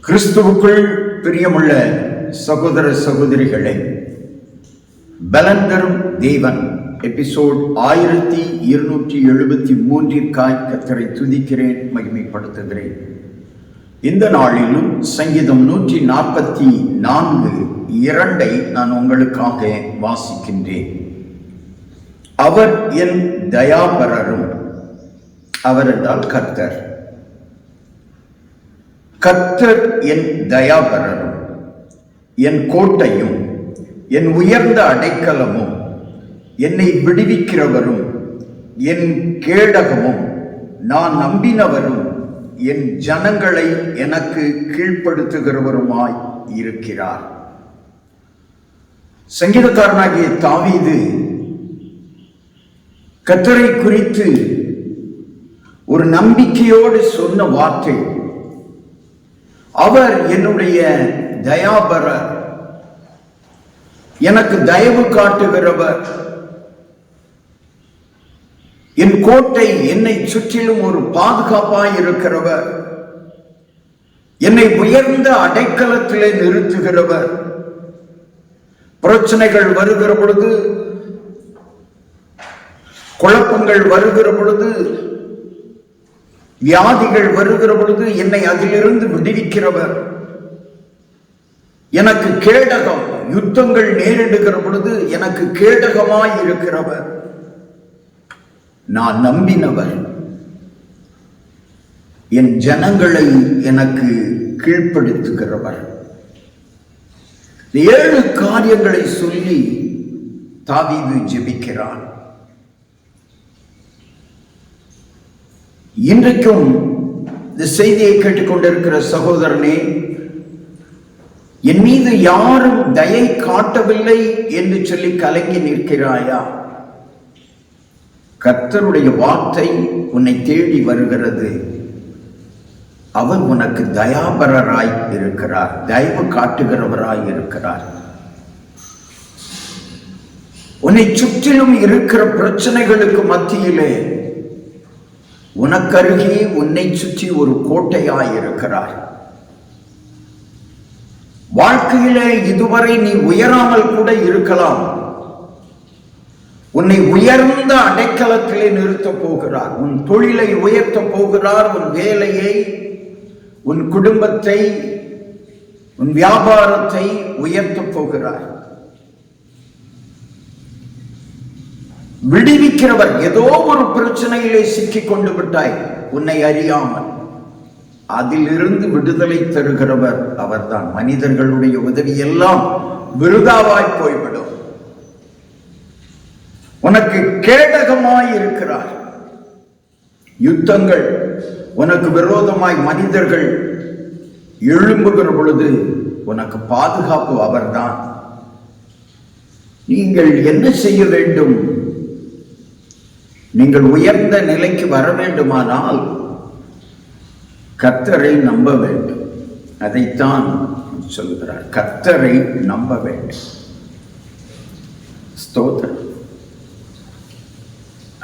கிறிஸ்துவுக்குள் பிரியமுள்ள சகோதர சகோதரிகளே, பலன் தரும் தேவன் எபிசோட் 1273 கர்த்தரை துதிக்கிறேன், மகிமைப்படுத்துகிறேன். இந்த நாளிலும் சங்கீதம் 144:2 நான் உங்களுக்காக வாசிக்கின்றேன். அவர் என் தயாபரரும், அவர் என்றால் கர்த்தர். கர்த்தர் என் தயாபரரும், என் கோட்டையும், என் உயர்ந்த அடைக்கலமும், என்னை விடுவிக்கிறவரும், என் கேடகமும், நான் நம்பினவரும், என் ஜனங்களை எனக்கு கீழ்ப்படுத்துகிறவருமாய் இருக்கிறார். சங்கீதக்காரனாகிய தாவீது கர்த்தரை குறித்து ஒரு நம்பிக்கையோடு சொன்ன வார்த்தை, அவர் என்னுடைய தயாபரர், எனக்கு தயவு காட்டுகிறவர், என் கோட்டை, என்னை சுற்றிலும் ஒரு பாதுகாப்பாய் இருக்கிறவர், என்னை உயர்ந்த அடைக்கலத்திலே நிறுத்துகிறவர். பிரச்சனைகள் வருகிற பொழுது, குழப்பங்கள் வருகிற பொழுது, வியாதிகள் வருகிற பொழுது என்னை அதிலிருந்து விடுவிக்கிறவர், எனக்கு கேடகம், யுத்தங்கள் நேரிடுகிற பொழுது எனக்கு கேடகமாய் இருக்கிறவர், நான் நம்பினவர், என் ஜனங்களை எனக்கு கீழ்ப்படுத்துகிறவர். 7 காரியங்களை சொல்லி தாவீது ஜெபிக்கிறான். இன்றைக்கும் இந்த செய்தியை கேட்டுக்கொண்டிருக்கிற சகோதரனே, என் மீது யாரும் தயை காட்டவில்லை என்று சொல்லி கலங்கி நிற்கிறாயா? கர்த்தருடைய வார்த்தை உன்னை தேடி வருகிறது. அவர் உனக்கு தயாபரராய் இருக்கிறார், தயவு காட்டுகிறவராய் இருக்கிறார். உன்னை சுற்றிலும் இருக்கிற பிரச்சனைகளுக்கு மத்தியிலே உனக்கருகே உன்னை சுற்றி ஒரு கோட்டையாய் இருக்கிறார். வாழ்க்கையிலே இதுவரை நீ உயராமல் கூட இருக்கலாம். உன்னை உயர்ந்த அடைக்கலத்திலே நிறுத்தப் போகிறார். உன் தொழிலை உயர்த்தப் போகிறார். உன் வேலையை, உன் குடும்பத்தை, உன் வியாபாரத்தை உயர்த்தப் போகிறார். விடுவிக்கிறவர். ஏதோ ஒரு பிரச்சனையிலே சிக்கிக் கொண்டு விட்டாய், உன்னை அறியாமல். அதிலிருந்து விடுதலை தருகிறவர் அவர்தான். மனிதர்களுடைய உதவி எல்லாம் விருதாவாய் போய்விடும். உனக்கு கேடகமாய் இருக்கிறார். யுத்தங்கள் உனக்கு விரோதமாய் மனிதர்கள் எழும்புகிற பொழுது உனக்கு பாதுகாப்பு அவர்தான். நீங்கள் என்ன செய்ய வேண்டும்? நீங்கள் உயர்ந்த நிலைக்கு வர வேண்டுமானால் கர்த்தரை நம்ப வேண்டும். அதைத்தான் சொல்கிறார், கர்த்தரை நம்ப வேண்டும். ஸ்தோத்திரம்.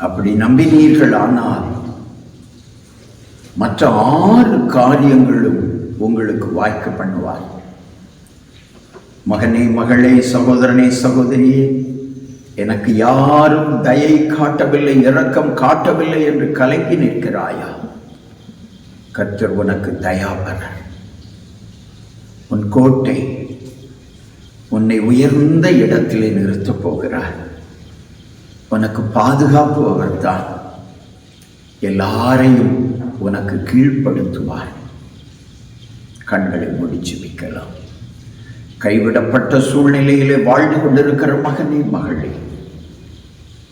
அப்படி நம்பினீர்கள் ஆனால் மற்ற 6 காரியங்களும் உங்களுக்கு வாய்க்க பண்ணுவார். மகனே, மகளே, சகோதரனே, சகோதரியே, எனக்கு யாரும் தயை காட்டவில்லை, இரக்கம் காட்டவில்லை என்று கலங்கி நிற்கிறாயா? கர்த்தர் உனக்கு தயாபரர், உன் கோட்டை, உன்னை உயர்ந்த இடத்திலே நிறுத்தப் போகிறார். உனக்கு பாதுகாப்பு அவர்தான். எல்லாரையும் உனக்கு கீழ்ப்படுத்துவார். கண்களை முடிச்சு வைக்கலாம். கைவிடப்பட்ட சூழ்நிலையிலே வாழ்ந்து கொண்டிருக்கிற மகனே, மகளே,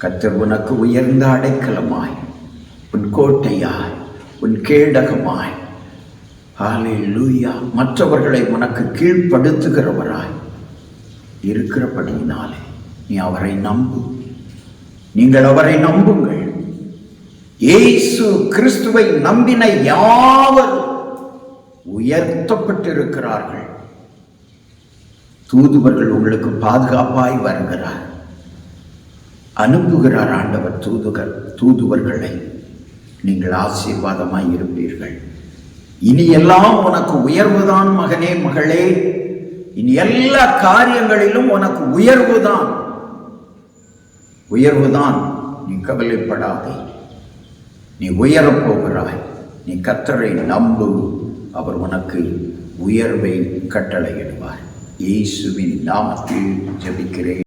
கர்த்தர் உனக்கு உயர்ந்த அடைக்கலமாய், உன் கோட்டையாய், உன் கேடகமாய், ஹல்லேலூயா, மற்றவர்களை உனக்கு கீழ்ப்படுத்துகிறவராய் இருக்கிறபடியினாலே நீ அவரை நம்பு. நீங்கள் அவரை நம்புங்கள். இயேசு கிறிஸ்துவை நம்பின யாவரும் உயர்த்தப்பட்டிருக்கிறார்கள். தூதுவர்கள் உங்களுக்கு பாதுகாப்பாய் வருகிறார், அனுப்புகிறார் ஆண்டவர் தூதுவர்களை. நீங்கள் ஆசீர்வாதமாய் இருப்பீர்கள். இனி எல்லாம் உனக்கு உயர்வுதான் மகனே, மகளே. இனி எல்லா காரியங்களிலும் உனக்கு உயர்வுதான், உயர்வுதான். நீ கவலைப்படாதே, நீ உயரப் போகிறாய். நீ கர்த்தரை நம்பு, அவர் உனக்கு உயர்வை கட்டளையிடுவார். இயேசுவின் நாமத்தில் ஜெபிக்கிறேன்.